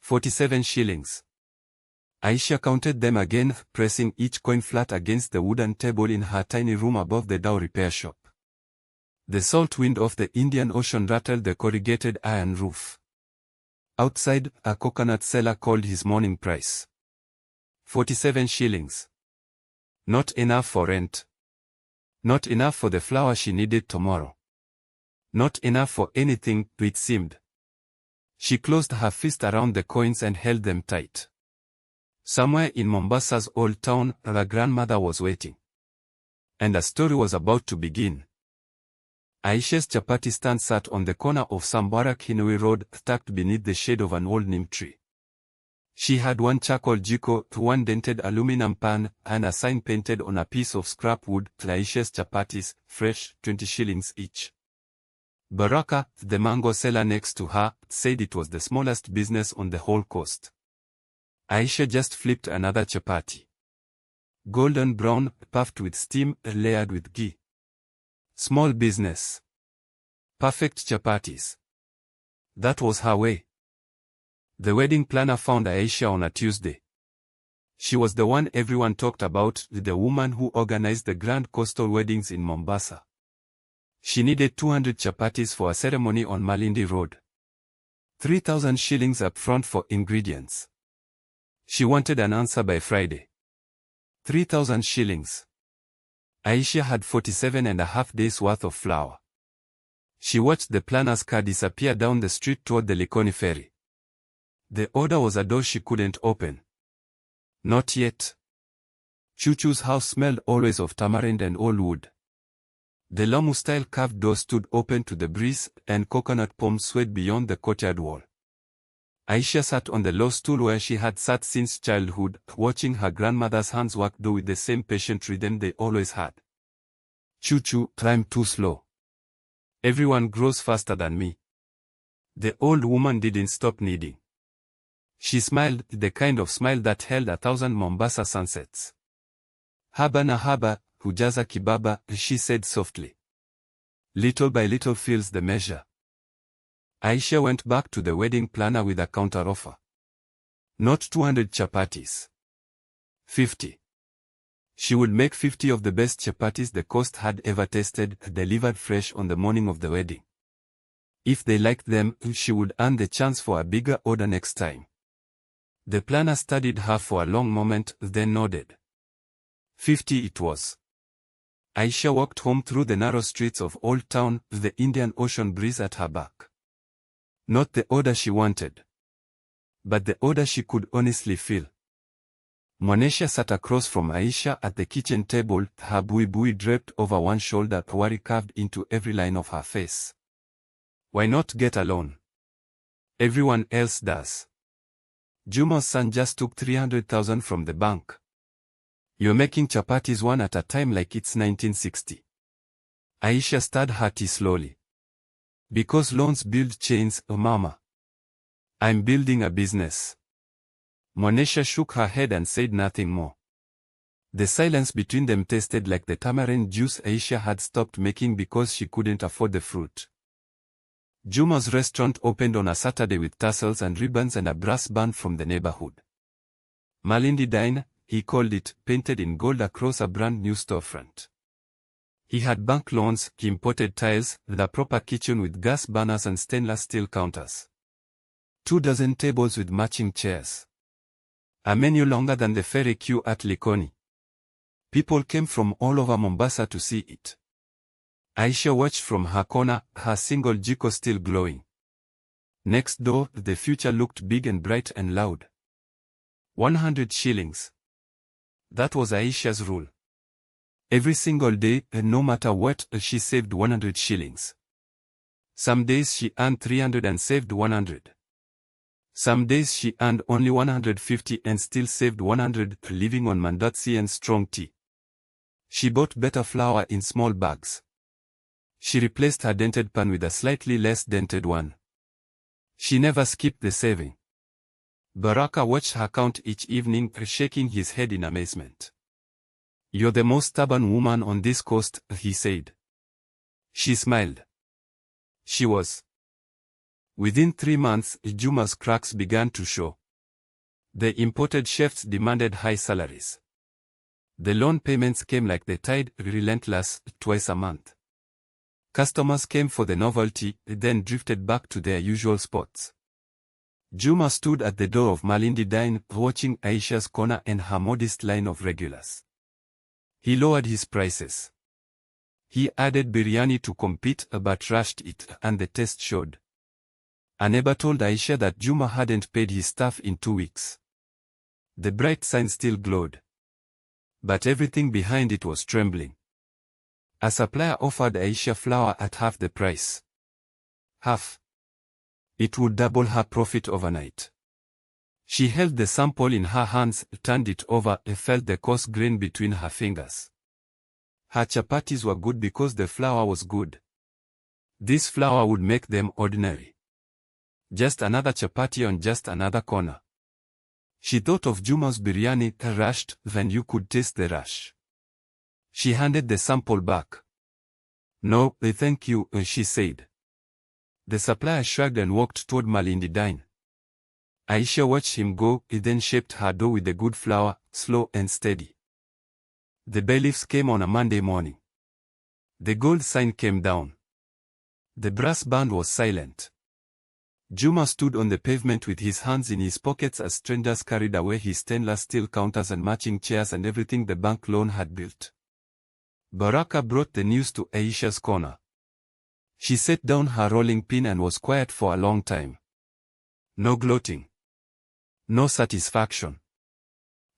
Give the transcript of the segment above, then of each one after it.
47 shillings. Aisha counted them again, pressing each coin flat against the wooden table in her tiny room above the dhow repair shop. The salt wind of the Indian Ocean rattled the corrugated iron roof. Outside, a coconut seller called his morning price. 47 shillings. Not enough for rent. Not enough for the flour she needed tomorrow. Not enough for anything, it seemed. She closed her fist around the coins and held them tight. Somewhere in Mombasa's old town, her grandmother was waiting. And a story was about to begin. Aisha's chapati stand sat on the corner of Sambarak Hinui Road, tucked beneath the shade of an old neem tree. She had one charcoal jiko, one dented aluminum pan, and a sign painted on a piece of scrap wood, Aisha's chapatis, fresh, 20 shillings each. Baraka, the mango seller next to her, said it was the smallest business on the whole coast. Aisha just flipped another chapati. Golden brown, puffed with steam, layered with ghee. Small business. Perfect chapatis. That was her way. The wedding planner found Aisha on a Tuesday. She was the one everyone talked about, the woman who organized the grand coastal weddings in Mombasa. She needed 200 chapatis for a ceremony on Malindi Road. 3,000 shillings up front for ingredients. She wanted an answer by Friday. 3,000 shillings. Aisha had 47.5 days worth of flour. She watched the planner's car disappear down the street toward the Likoni ferry. The order was a door she couldn't open. Not yet. Chuchu's house smelled always of tamarind and old wood. The Lamu-style carved door stood open to the breeze, and coconut palms swayed beyond the courtyard wall. Aisha sat on the low stool where she had sat since childhood, watching her grandmother's hands work though with the same patient rhythm they always had. Chuchu, I'm too slow. Everyone grows faster than me. The old woman didn't stop kneading. She smiled, the kind of smile that held 1,000 Mombasa sunsets. Haba na haba, hujaza kibaba, she said softly. Little by little fills the measure. Aisha went back to the wedding planner with a counteroffer. Not 200 chapatis. 50. She would make 50 of the best chapatis the coast had ever tasted, delivered fresh on the morning of the wedding. If they liked them, she would earn the chance for a bigger order next time. The planner studied her for a long moment, then nodded. 50 it was. Aisha walked home through the narrow streets of Old Town, the Indian Ocean breeze at her back. Not the odor she wanted, but the odor she could honestly feel. Monesha sat across from Aisha at the kitchen table, her bui draped over one shoulder, worry carved into every line of her face. Why not get a loan? Everyone else does. Juma's son just took 300,000 from the bank. You're making chapatis one at a time like it's 1960. Aisha stirred her tea slowly. Because loans build chains, mama. I'm building a business. Monesha shook her head and said nothing more. The silence between them tasted like the tamarind juice Aisha had stopped making because she couldn't afford the fruit. Juma's restaurant opened on a Saturday with tassels and ribbons and a brass band from the neighborhood. Malindi Dine, he called it, painted in gold across a brand new storefront. He had bank loans, imported tiles, the proper kitchen with gas burners and stainless steel counters. 24 tables with matching chairs. A menu longer than the ferry queue at Likoni. People came from all over Mombasa to see it. Aisha watched from her corner, her single jiko still glowing. Next door, the future looked big and bright and loud. 100 shillings. That was Aisha's rule. Every single day, no matter what, she saved 100 shillings. Some days she earned 300 and saved 100. Some days she earned only 150 and still saved 100, living on mandatsi and strong tea. She bought better flour in small bags. She replaced her dented pan with a slightly less dented one. She never skipped the saving. Baraka watched her count each evening, shaking his head in amazement. You're the most stubborn woman on this coast, he said. She smiled. She was. Within 3 months, Juma's cracks began to show. The imported chefs demanded high salaries. The loan payments came like the tide, relentless, twice a month. Customers came for the novelty, then drifted back to their usual spots. Juma stood at the door of Malindi Dine, watching Aisha's corner and her modest line of regulars. He lowered his prices. He added biryani to compete but rushed it, and the taste showed. A neighbor told Aisha that Juma hadn't paid his staff in 2 weeks. The bright sign still glowed. But everything behind it was trembling. A supplier offered Aisha flour at half the price. Half. It would double her profit overnight. She held the sample in her hands, turned it over, and felt the coarse grain between her fingers. Her chapatis were good because the flour was good. This flour would make them ordinary. Just another chapati on just another corner. She thought of Juma's biryani, rushed, then you could taste the rush. She handed the sample back. No, thank you, she said. The supplier shrugged and walked toward Malindi Dine. Aisha watched him go, then shaped her dough with the good flour, slow and steady. The bailiffs came on a Monday morning. The gold sign came down. The brass band was silent. Juma stood on the pavement with his hands in his pockets as strangers carried away his stainless steel counters and matching chairs and everything the bank loan had built. Baraka brought the news to Aisha's corner. She set down her rolling pin and was quiet for a long time. No gloating. No satisfaction.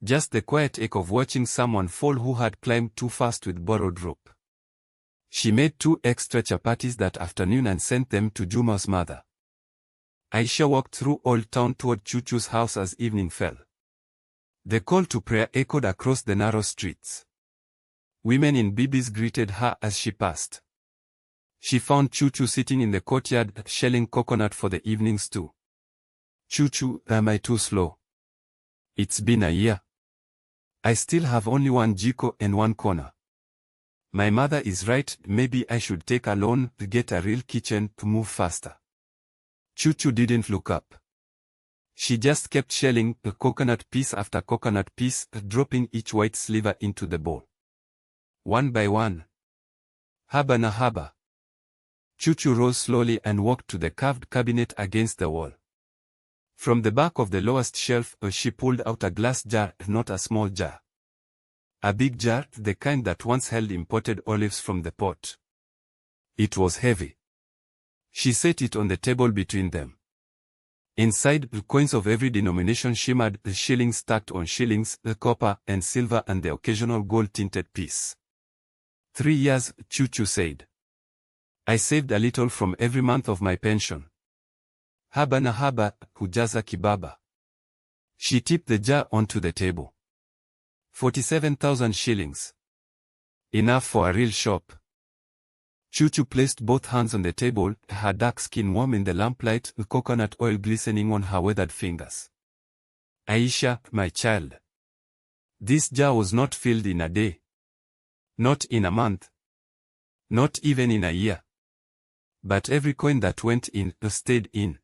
Just the quiet ache of watching someone fall who had climbed too fast with borrowed rope. She made 2 extra chapatis that afternoon and sent them to Juma's mother. Aisha walked through Old Town toward Chuchu's house as evening fell. The call to prayer echoed across the narrow streets. Women in Bibis greeted her as she passed. She found Chuchu sitting in the courtyard, shelling coconut for the evening stew. Chuchu, am I too slow? It's been a year. I still have only 1 jiko and 1 corner. My mother is right, maybe I should take a loan to get a real kitchen to move faster. Chuchu didn't look up. She just kept shelling coconut piece after coconut piece, dropping each white sliver into the bowl. One by one. Haba na haba. Chuchu rose slowly and walked to the carved cabinet against the wall. From the back of the lowest shelf, she pulled out a glass jar, not a small jar. A big jar, the kind that once held imported olives from the pot. It was heavy. She set it on the table between them. Inside, coins of every denomination shimmered, shillings stacked on shillings, copper and silver and the occasional gold-tinted piece. 3 years, Chuchu said. I saved a little from every month of my pension. Haba na Haba Hujaza Kibaba. She tipped the jar onto the table. 47,000 shillings. Enough for a real shop. Chuchu placed both hands on the table, her dark skin warm in the lamplight, coconut oil glistening on her weathered fingers. Aisha, my child. This jar was not filled in a day. Not in a month. Not even in a year. But every coin that went in, stayed in.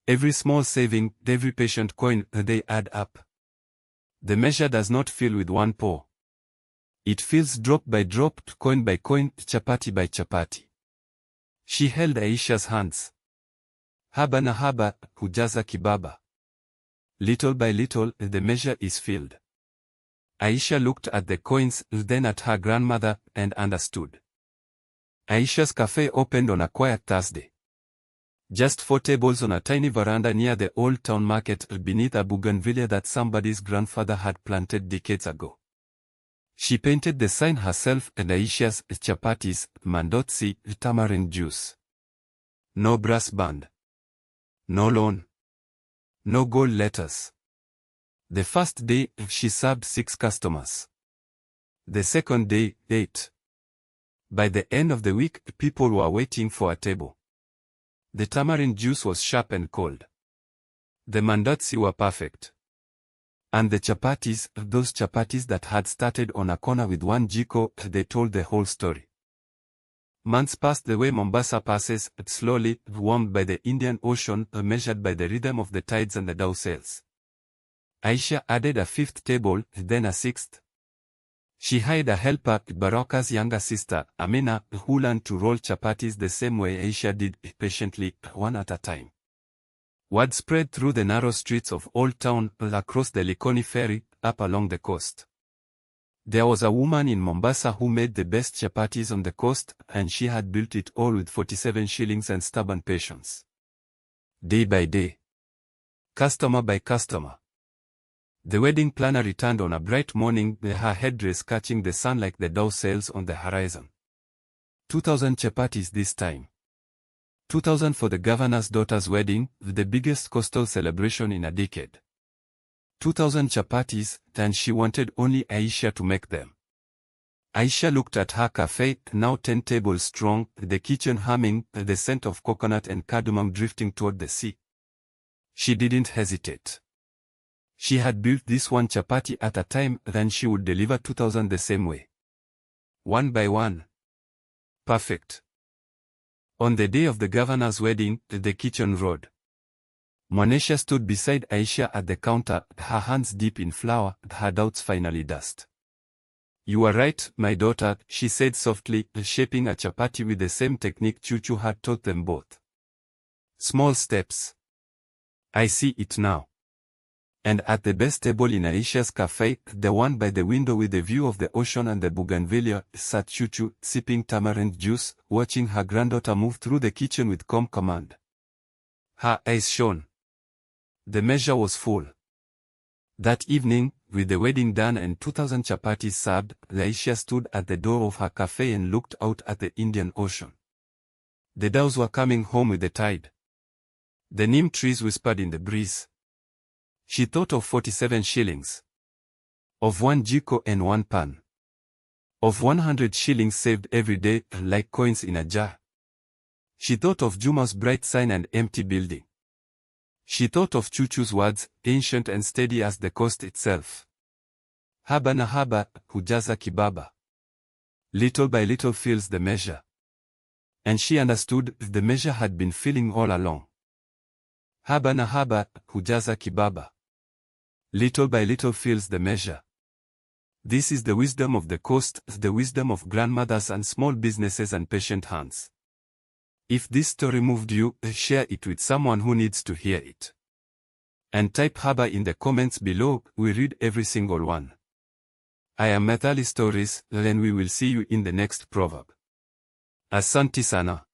Every small saving, every patient coin, they add up. The measure does not fill with one pour. It fills drop by drop, coin by coin, chapati by chapati. She held Aisha's hands. Haba na Haba Hujaza Kibaba. Little by little, the measure is filled. Aisha looked at the coins, then at her grandmother, and understood. Aisha's cafe opened on a quiet Thursday. Just 4 tables on a tiny veranda near the Old Town Market beneath a bougainvillea that somebody's grandfather had planted decades ago. She painted the sign herself and Aisha's chapatis, mandotsi, tamarind juice. No brass band. No loan. No gold letters. The first day, she served 6 customers. The second day, 8. By the end of the week, people were waiting for a table. The tamarind juice was sharp and cold. The mandotsi were perfect. And the chapatis, those chapatis that had started on a corner with 1 jiko, they told the whole story. Months passed the way Mombasa passes, slowly, warmed by the Indian Ocean, measured by the rhythm of the tides and the dhow sails. Aisha added a fifth table, then a sixth. She hired a helper, Baraka's younger sister, Amina, who learned to roll chapatis the same way Aisha did, patiently, one at a time. Word spread through the narrow streets of Old Town, across the Likoni ferry, up along the coast. There was a woman in Mombasa who made the best chapatis on the coast, and she had built it all with 47 shillings and stubborn patience. Day by day. Customer by customer. The wedding planner returned on a bright morning, her headdress catching the sun like the dhow sails on the horizon. 2,000 chapatis this time. 2,000 for the governor's daughter's wedding, the biggest coastal celebration in a decade. 2,000 chapatis, and she wanted only Aisha to make them. Aisha looked at her cafe, now 10 tables strong, the kitchen humming, the scent of coconut and cardamom drifting toward the sea. She didn't hesitate. She had built this one chapati at a time, then she would deliver 2,000 the same way. One by one. Perfect. On the day of the governor's wedding, the kitchen roared. Monesha stood beside Aisha at the counter, her hands deep in flour, her doubts finally dust. You are right, my daughter, she said softly, shaping a chapati with the same technique Chuchu had taught them both. Small steps. I see it now. And at the best table in Aisha's cafe, the one by the window with the view of the ocean and the bougainvillea, sat Chuchu, sipping tamarind juice, watching her granddaughter move through the kitchen with calm command. Her eyes shone. The measure was full. That evening, with the wedding done and 2,000 chapatis served, Aisha stood at the door of her cafe and looked out at the Indian Ocean. The dhows were coming home with the tide. The neem trees whispered in the breeze. She thought of 47 shillings. Of 1 jiko and 1 pan. Of 100 shillings saved every day, like coins in a jar. She thought of Juma's bright sign and empty building. She thought of Chuchu's words, ancient and steady as the coast itself. Haba Hujaza Kibaba. Little by little fills the measure. And she understood the measure had been filling all along. Haba Hujaza Kibaba. Little by little fills the measure. This is the wisdom of the coast, the wisdom of grandmothers and small businesses and patient hands. If this story moved you, share it with someone who needs to hear it. And type Haba in the comments below, we read every single one. I am Methali Stories, and we will see you in the next proverb. Asante sana.